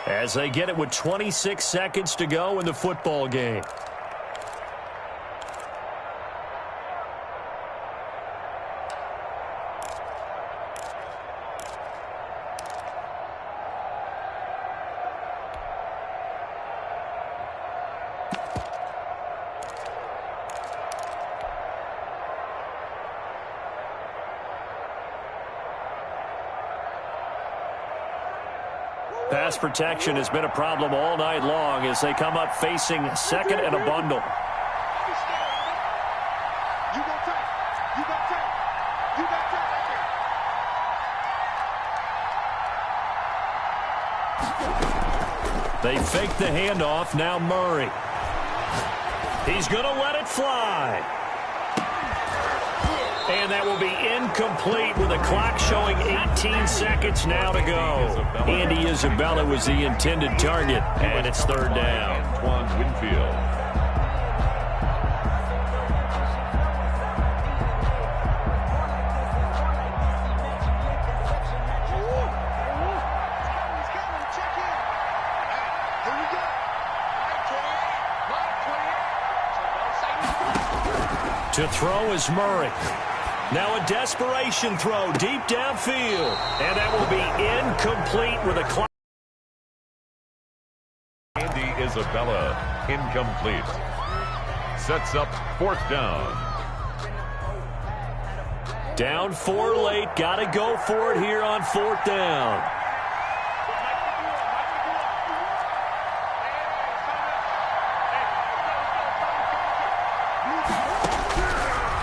as they get it with 26 seconds to go in the football game. Pass protection has been a problem all night long as they come up facing second and a bundle. You got time. You got time. You got time right there. They fake the handoff. Now Murray. He's going to let it fly. And that will be incomplete with the clock showing 18 seconds now to go. Andy Isabella was the intended target, and it's third down. Antoine Winfield. To throw is Murray. Now a desperation throw deep downfield. And that will be incomplete with a clock. Andy Isabella, incomplete. Sets up fourth down. Down 4 late. Got to go for it here on fourth down.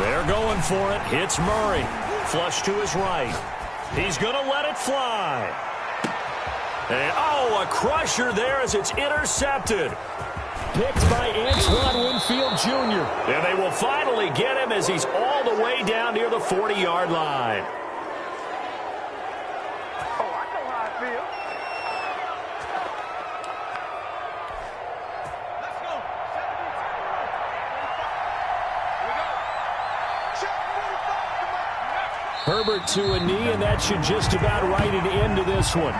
They're going for it. Hits Murray. Flush to his right. He's going to let it fly. And, oh, a crusher there as it's intercepted. Picked by Antoine Winfield Jr. And they will finally get him as he's all the way down near the 40-yard line. Oh, I know how I feel. Let's go. Here we go. Herbert to a knee, and that should just about write an end to this one.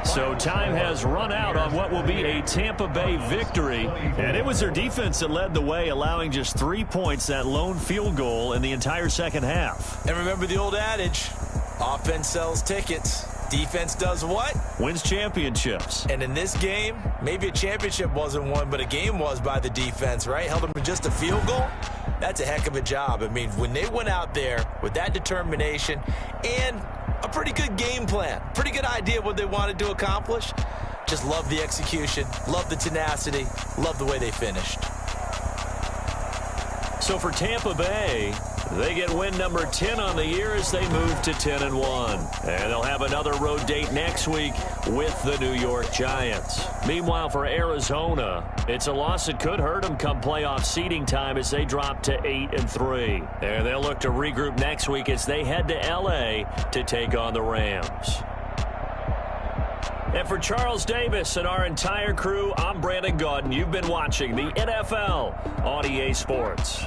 So time has run out on what will be a Tampa Bay victory. And it was their defense that led the way, allowing just 3 points, that lone field goal in the entire second half. And remember the old adage, offense sells tickets. Defense does what? Wins championships. And in this game, maybe a championship wasn't won, but a game was by the defense, right? Held them to just a field goal. That's a heck of a job. I mean, when they went out there with that determination and a pretty good game plan, pretty good idea of what they wanted to accomplish, just love the execution, love the tenacity, love the way they finished. So for Tampa Bay, they get win number 10 on the year as they move to 10-1. And they'll have another road date next week with the New York Giants. Meanwhile, for Arizona, it's a loss that could hurt them come playoff seeding time as they drop to 8-3. And they'll look to regroup next week as they head to L.A. to take on the Rams. And for Charles Davis and our entire crew, I'm Brandon Gaudin. You've been watching the NFL on EA Sports.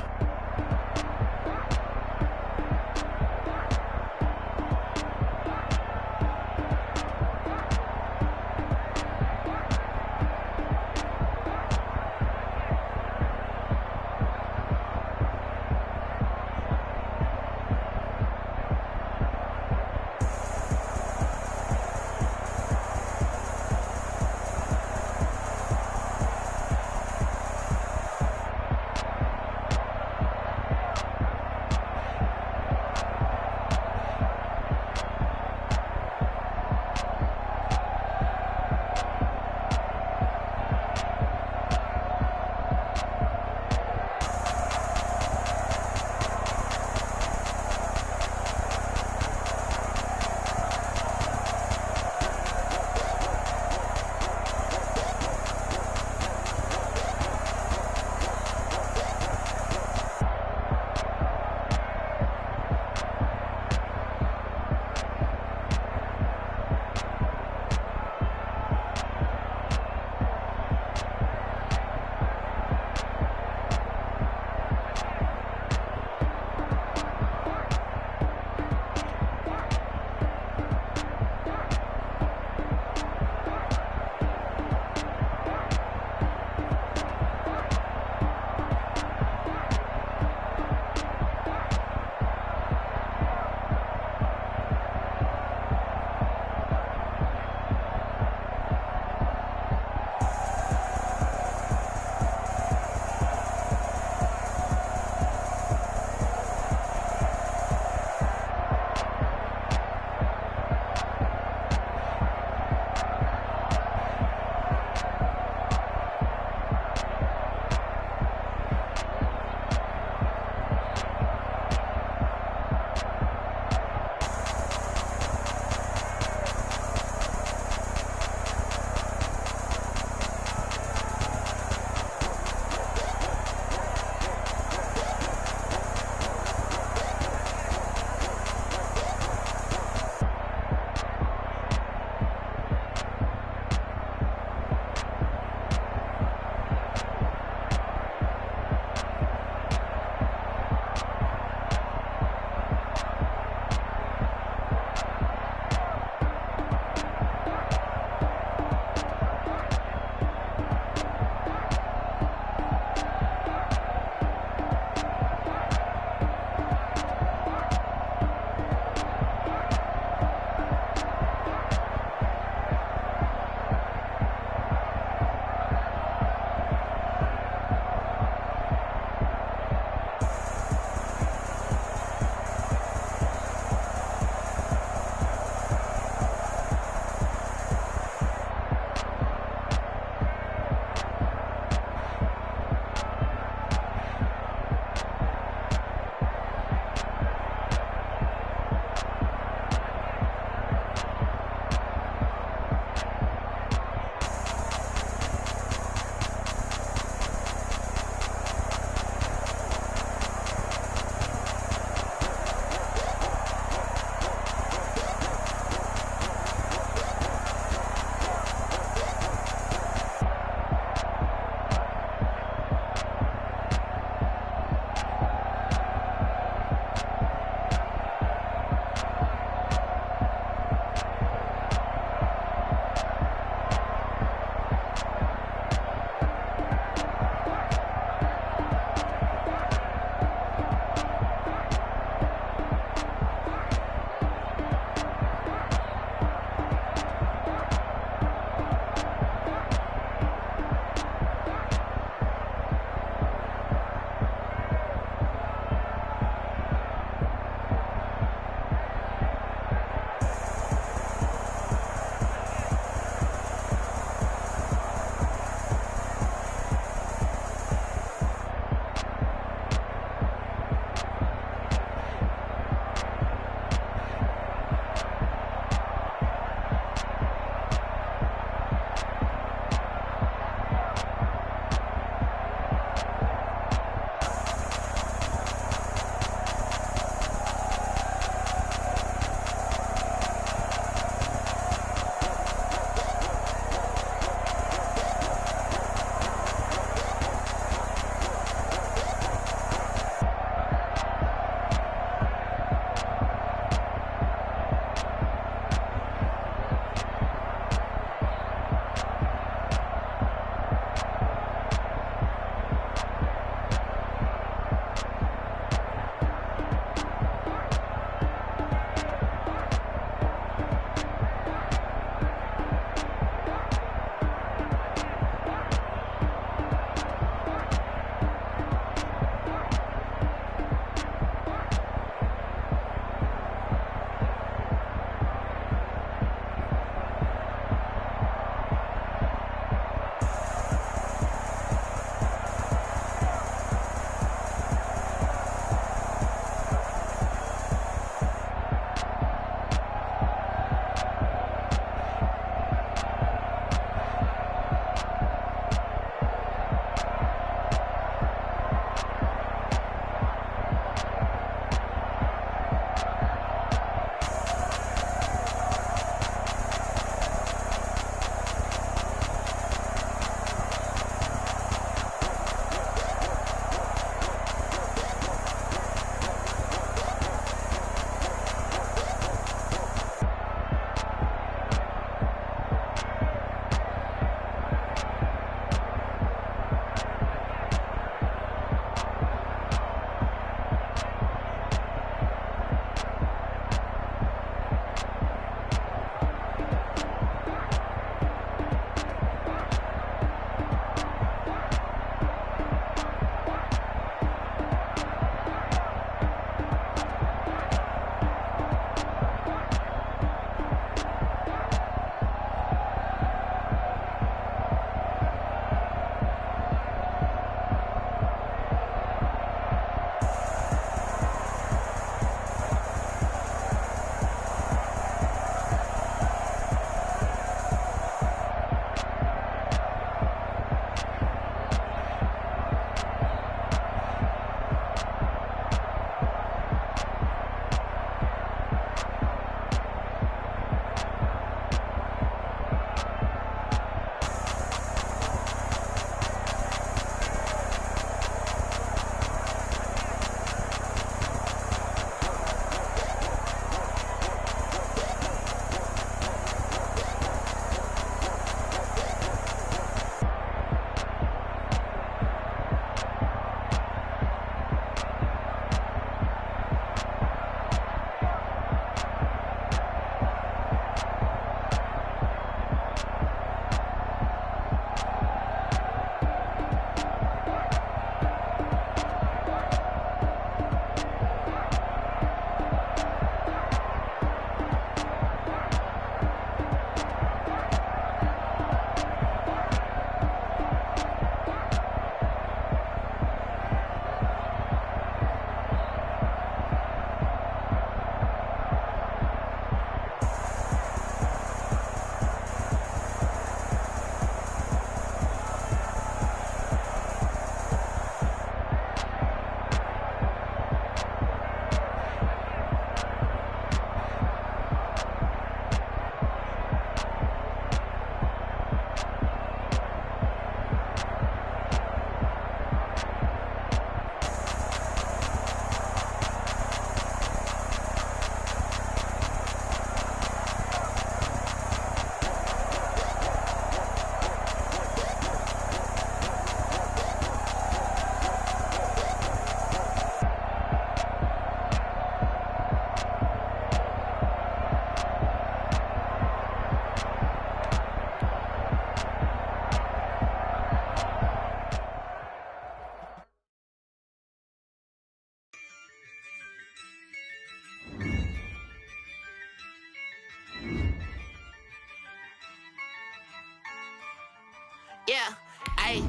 Yeah, I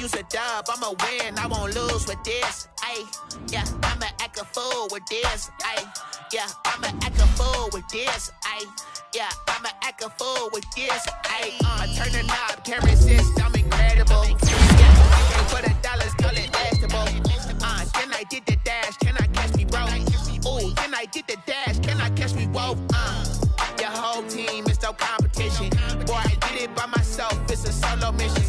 use a dub, I'ma win, I won't lose with this. Yeah, I'ma act a fool with this. Yeah, I'ma act a fool with this. Yeah, I'ma act a fool with this. Turn the knob, can't resist, I'm incredible. Yeah, for the dollars, call it vegetable. Then I did the dash, can I catch me, bro? Ooh, then I did the dash, can I catch me, whoa? Your whole team is no competition. Boy, I did it by myself, it's a solo mission.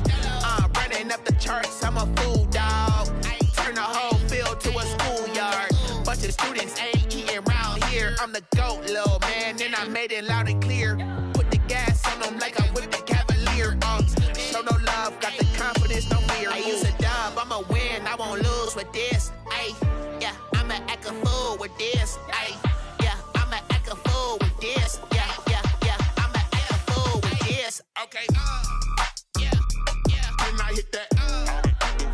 Running up the charts, I'm a fool, dog. Turn the whole field to a schoolyard. Bunch of students ain't eating round here. I'm the GOAT, little man, and I made it loud and clear. Put the gas on them like I'm with the Cavalier. Show no love, got the confidence, no fear. I use a dub, I'ma win, I won't lose with this. Yeah, I'ma act a fool with this. Yeah, I'ma act a fool with this. Yeah, I'ma act a fool with this. Okay, yeah, then I hit that.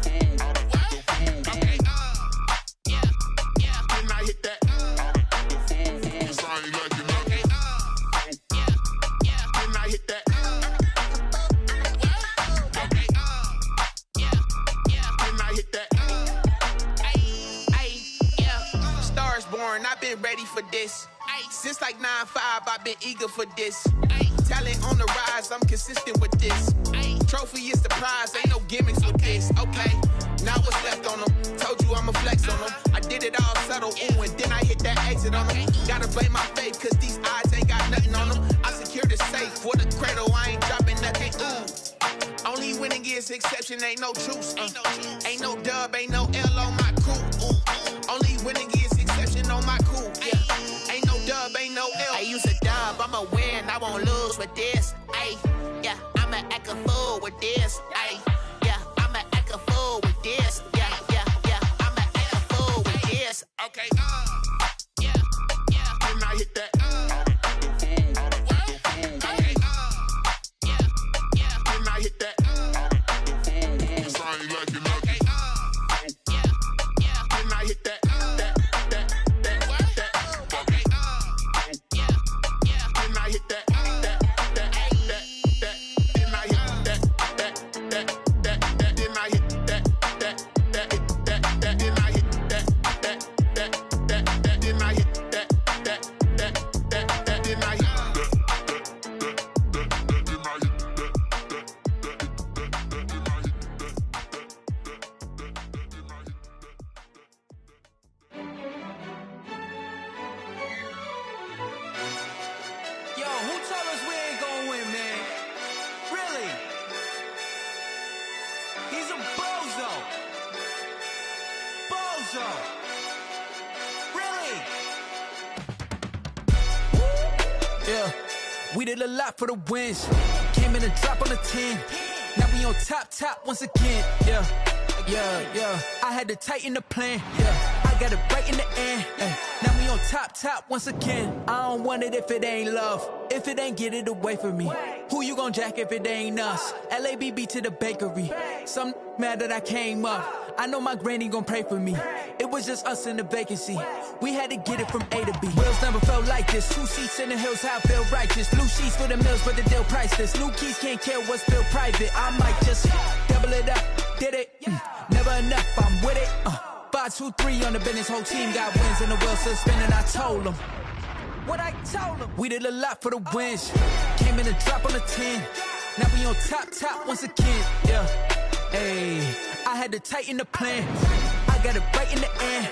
Okay, yeah, then I hit that. Cause I ain't like it. Okay, yeah, then I hit that. Okay, yeah, then I hit that. Yeah, Stars born, I've been ready for this. Since like 9-5, I've been eager for this. Talent on the rise, I'm consistent with this. Trophy is the prize, ain't no gimmicks with this. Okay, now what's left on them? Told you I'ma flex on them. I did it all subtle, ooh, and then I hit that exit on them. Gotta blame my faith, cause these odds ain't got nothing on them. I secured the safe for the cradle, I ain't dropping nothing, ooh. Only winning is exception, ain't no truce. Ain't no dub, ain't no L on my crew. Ooh. Only winning is exception on my crew. Yeah, ain't no dub, ain't no L. I use a dub, I'ma win, I won't lose with this. Yeah, I'ma act a fool with this. Yeah, I'ma act a fool with this. Yeah, I'ma act a fool with this. Okay, yeah, then I hit that. Okay, yeah, then I hit that. Cause I ain't like it. Okay, yeah, then I hit that. Okay, yeah, then I hit that. We did a lot for the wins. Came in and drop on the 10. Now we on top once again. Yeah. I had to tighten the plan. Yeah, I got it right in the end. Now we on top once again. I don't want it if it ain't love. If it ain't, get it away from me. Who you gon' jack if it ain't us? LABB to the bakery. Some mad that I came up. I know my granny gon' pray for me. It was just us in the vacancy. We had to get it from A to B. Wheels never felt like this. 2 seats in the hills, how I feel righteous. Blue sheets for the mills, but the deal priceless. New keys can't care what's still private. I might just double it up. Did it? Never enough, I'm with it. 5, 2, 3 on the business. Whole team got wins and the wheels still spinning. I told them what I told them. We did a lot for the wins. Came in and drop on the 10. Now we on top once again. Yeah. Hey, I had to tighten the plan. I got it right in the end.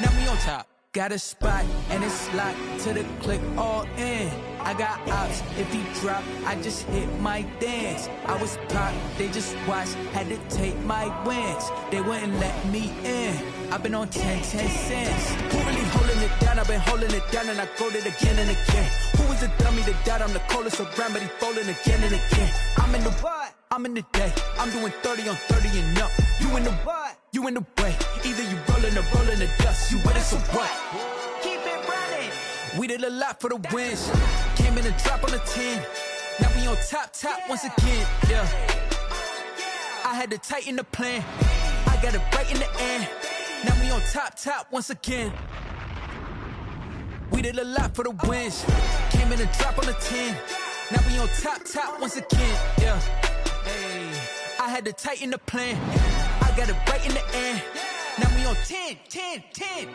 Now we on top. Got a spot and it's locked to the click all in. I got ops, if he drop, I just hit my dance. I was pop, they just watched, had to take my wins. They wouldn't let me in. I've been on 10 cents. Who really holding it down? I've been holding it down and I go it again and again. Who is the dummy that doubt? I'm the coldest around, but he folding again and again. I'm in the what? I'm in the day. I'm doing 30 on 30 and up. You in the what? You in the way. Either you rolling or rolling the dust. You with us or what? Keep it running. We did a lot for the wins. Came in and drop on the 10. Now we on top once again. Yeah. I had to tighten the plan. I got it right in the end. Now we on top once again. We did a lot for the wins. Came in and drop on the 10. Now we on top once again. Yeah. Hey, I had to tighten the plan. I got it right in the end. Now we on 10, 10, 10.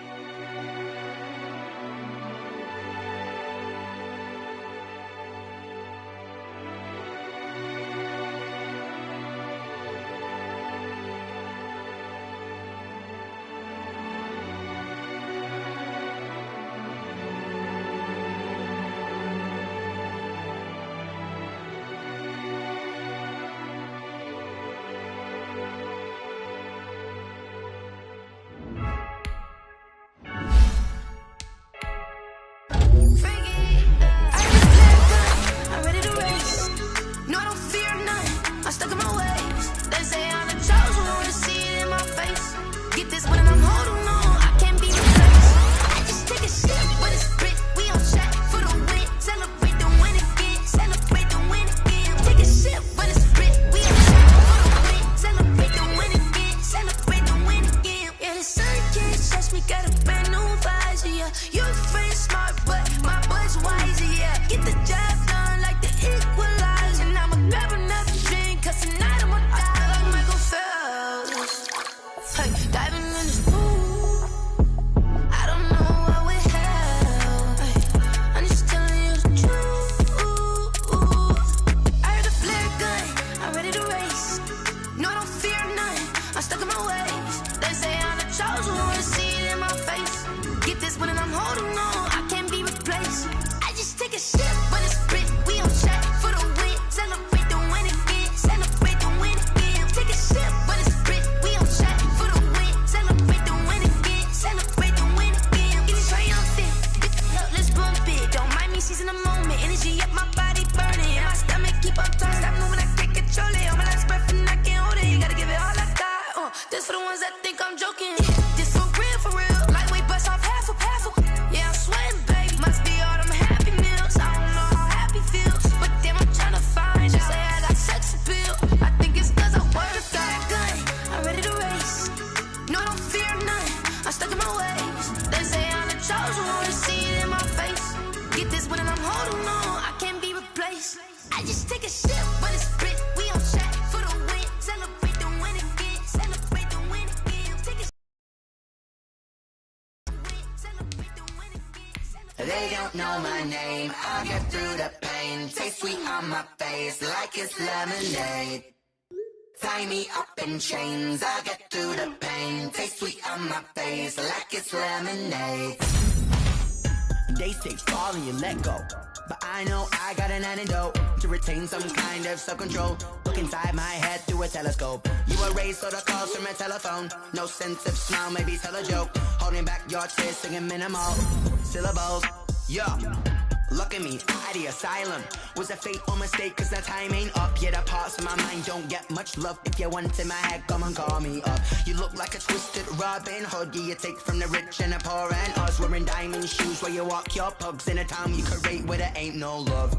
They don't know my name, I'll get through the pain. Taste sweet on my face like it's lemonade. Tie me up in chains, I'll get through the pain. Taste sweet on my face like it's lemonade. They say fall and you let go, but I know I got an antidote to retain some kind of self-control. Look inside my head through a telescope. You were raised so the calls from a telephone. No sense of smile, maybe tell a joke. Holding back your tears, singing minimal syllables. Yo, look at me, out the asylum. Was a fate or mistake, cause the time ain't up. Yeah, the parts of my mind don't get much love. If you want in my head, come and call me up. You look like a twisted Robin Hood. Yeah, you take from the rich and the poor and us. Wearing diamond shoes while you walk your pugs in a town you create where there ain't no love.